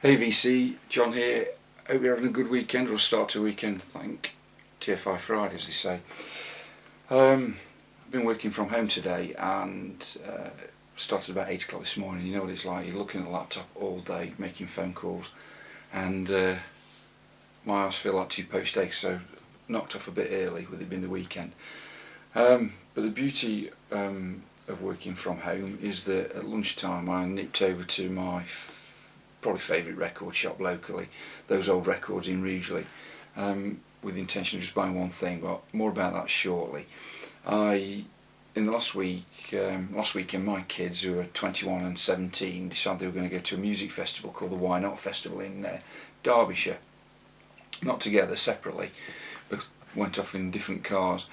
Hey VC, John here. Hope you're having a good weekend, or a start to a weekend. Thank TFI Friday, as they say. I've been working from home today and started about 8 o'clock this morning. You know what it's like, you're looking at the laptop all day, making phone calls, and my eyes feel like two poached eggs, so knocked off a bit early with it being the weekend. But the beauty of working from home is that at lunchtime I nipped over to my probably favourite record shop locally, Those Old Records in Rugeley, with the intention of just buying one thing, but more about that shortly. In the last weekend, my kids, who are 21 and 17, decided they were going to go to a music festival called the Why Not Festival in Derbyshire. Not together, separately, but went off in different cars.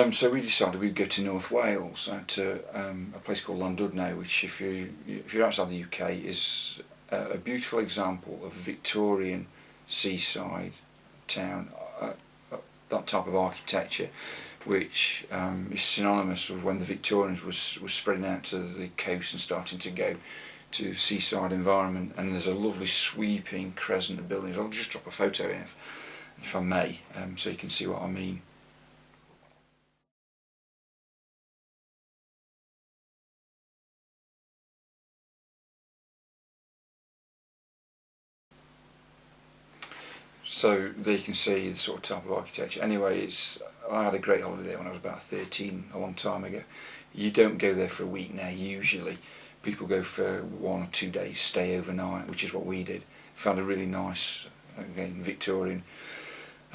So we decided we'd go to North Wales, to a place called Llandudno, which if you're outside the UK is a beautiful example of Victorian seaside town, that type of architecture, which is synonymous with when the Victorians was spreading out to the coast and starting to go to seaside environment. And there's a lovely sweeping crescent of buildings. I'll just drop a photo in if I may, so you can see what I mean. So there you can see the sort of type of architecture. Anyway, I had a great holiday there when I was about 13, a long time ago. You don't go there for a week now, usually. People go for 1 or 2 days, stay overnight, which is what we did. Found a really nice, again, Victorian.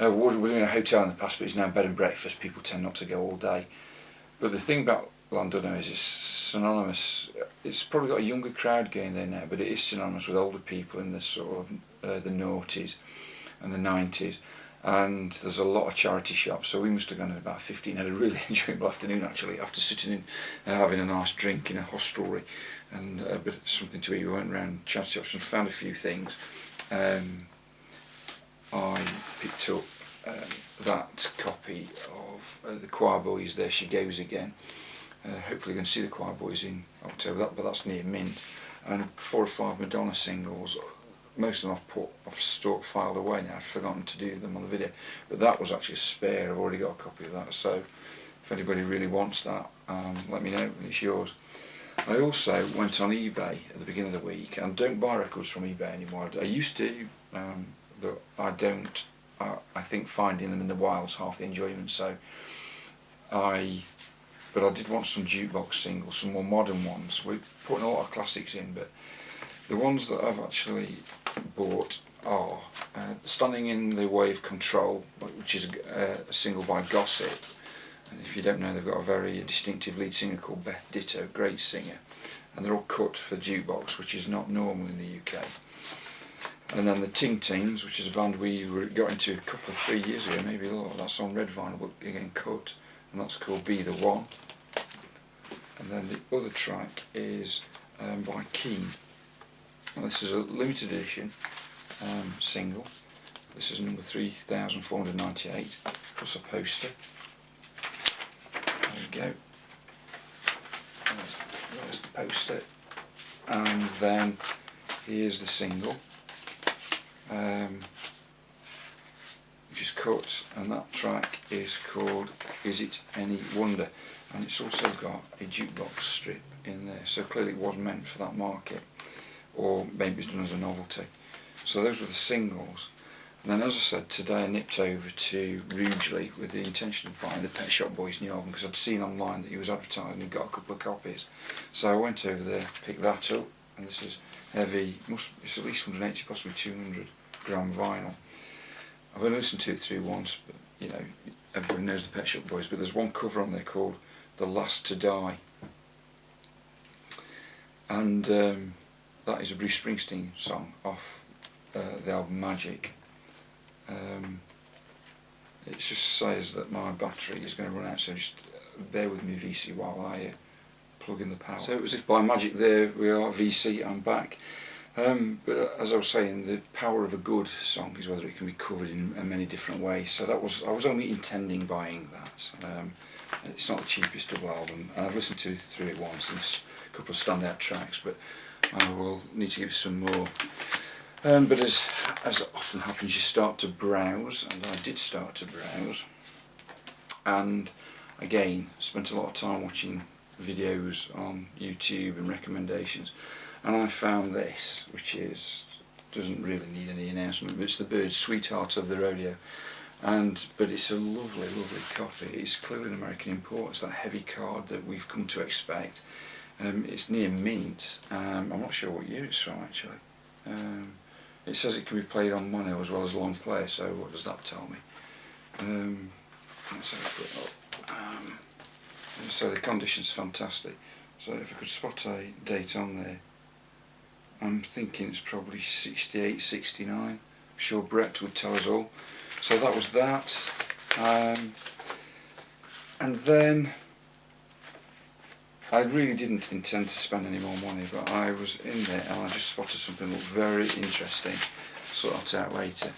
We were in a hotel in the past, but it's now bed and breakfast. People tend not to go all day. But the thing about Llandudno is it's synonymous. It's probably got a younger crowd going there now, but it is synonymous with older people in the sort of the noughties and the 90s, and there's a lot of charity shops, so we must have gone at about 15, had a really enjoyable afternoon actually, after sitting in having a nice drink in a hostelry and a bit of something to eat. We went around charity shops and found a few things. I picked up that copy of the Choir Boys, There She Goes Again. Hopefully going to see the Choir Boys in October, but that's near mint, and 4 or 5 Madonna singles. Most of them I've filed away now. I'd forgotten to do them on the video, but that was actually a spare. I've already got a copy of that, so if anybody really wants that, let me know and it's yours. I also went on eBay at the beginning of the week, and don't buy records from eBay anymore. I used to, but I don't. I think finding them in the wild's half the enjoyment. But I did want some jukebox singles, some more modern ones. We're putting a lot of classics in, but the ones that I've actually bought are Standing in the Way of Control, which is a single by Gossip. And if you don't know, they've got a very distinctive lead singer called Beth Ditto, great singer. And they're all cut for jukebox, which is not normal in the UK. And then the Ting Tings, which is a band we got into a couple of 3 years ago, maybe a lot. That's on red vinyl, but again cut, and that's called Be The One. And then the other track is by Keen. Now, this is a limited edition single. This is number 3498, plus a poster. There we go. There's the poster. And then here's the single, which is cut, and that track is called Is It Any Wonder? And it's also got a jukebox strip in there, so clearly it was meant for that market, or maybe it's done as a novelty. So those were the singles. And then, as I said, today I nipped over to Rugeley with the intention of buying the Pet Shop Boys' new album, because I'd seen online that he was advertising and got a couple of copies. So I went over there, picked that up, and this is heavy, it's at least 180, possibly 200 gram vinyl. I've only listened to it through once, but you know, everybody knows the Pet Shop Boys, but there's one cover on there called The Last to Die. And that is a Bruce Springsteen song off the album Magic. It just says that my battery is going to run out, so just bear with me VC while I plug in the power. So it was by Magic. There we are, VC, I'm back. But as I was saying, the power of a good song is whether it can be covered in many different ways. So I was only intending buying that. It's not the cheapest double album, and I've listened through it once, and there's a couple of standout tracks, but I will need to give some more. But as often happens, you start to browse, and I did start to browse, and again spent a lot of time watching videos on YouTube and recommendations, and I found this, which doesn't really need any announcement, but it's the Bird's Sweetheart of the Rodeo, but it's a lovely copy. It's clearly an American import. It's that heavy card that we've come to expect. It's near mint. I'm not sure what year it's from actually. It says it can be played on mono as well as long play, so what does that tell me? Let's have a quick look. So the condition's fantastic. So if I could spot a date on there, I'm thinking it's probably 68, 69. I'm sure Brett would tell us all. So that was that. And then I really didn't intend to spend any more money, but I was in there and I just spotted something that looked very interesting. Sort that out later.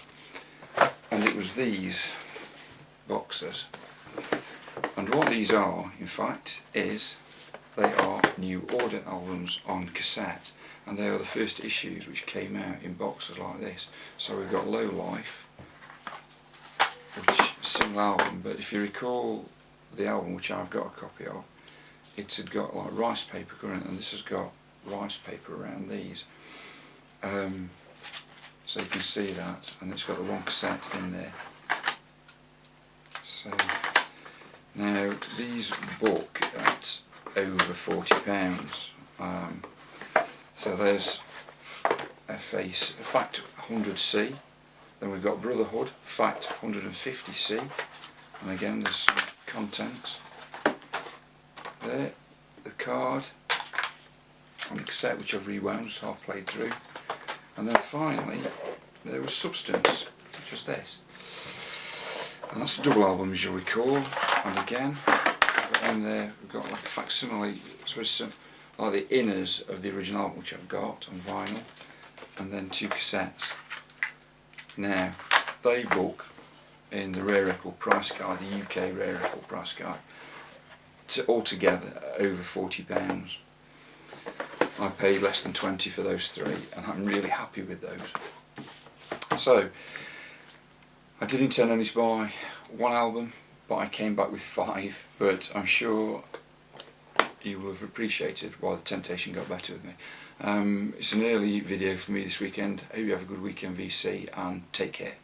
And it was these boxes. And what these are, in fact, is they are New Order albums on cassette. And they are the first issues which came out in boxes like this. So we've got Low Life, which is a single album, but if you recall the album which I've got a copy of, it had got like rice paper current, and this has got rice paper around these. So you can see that, and it's got the one cassette in there. So now these book at over £40. So there's Fact 100C, then we've got Brotherhood, Fact 150C, and again there's some contents there, the card, and the cassette which I've rewound, just half played through, and then finally there was Substance, which is this, and that's a double album as you'll recall, and again, in there we've got like a facsimile, it's very simple, like the inners of the original album which I've got on vinyl, and then two cassettes. Now, they book in the Rare Record price guide, the UK Rare Record price guide, altogether over £40. I paid less than 20 for those three, and I'm really happy with those. So, I did intend only to buy one album, but I came back with 5, but I'm sure you will have appreciated why the temptation got better with me. It's an early video for me this weekend. I hope you have a good weekend VC, and take care.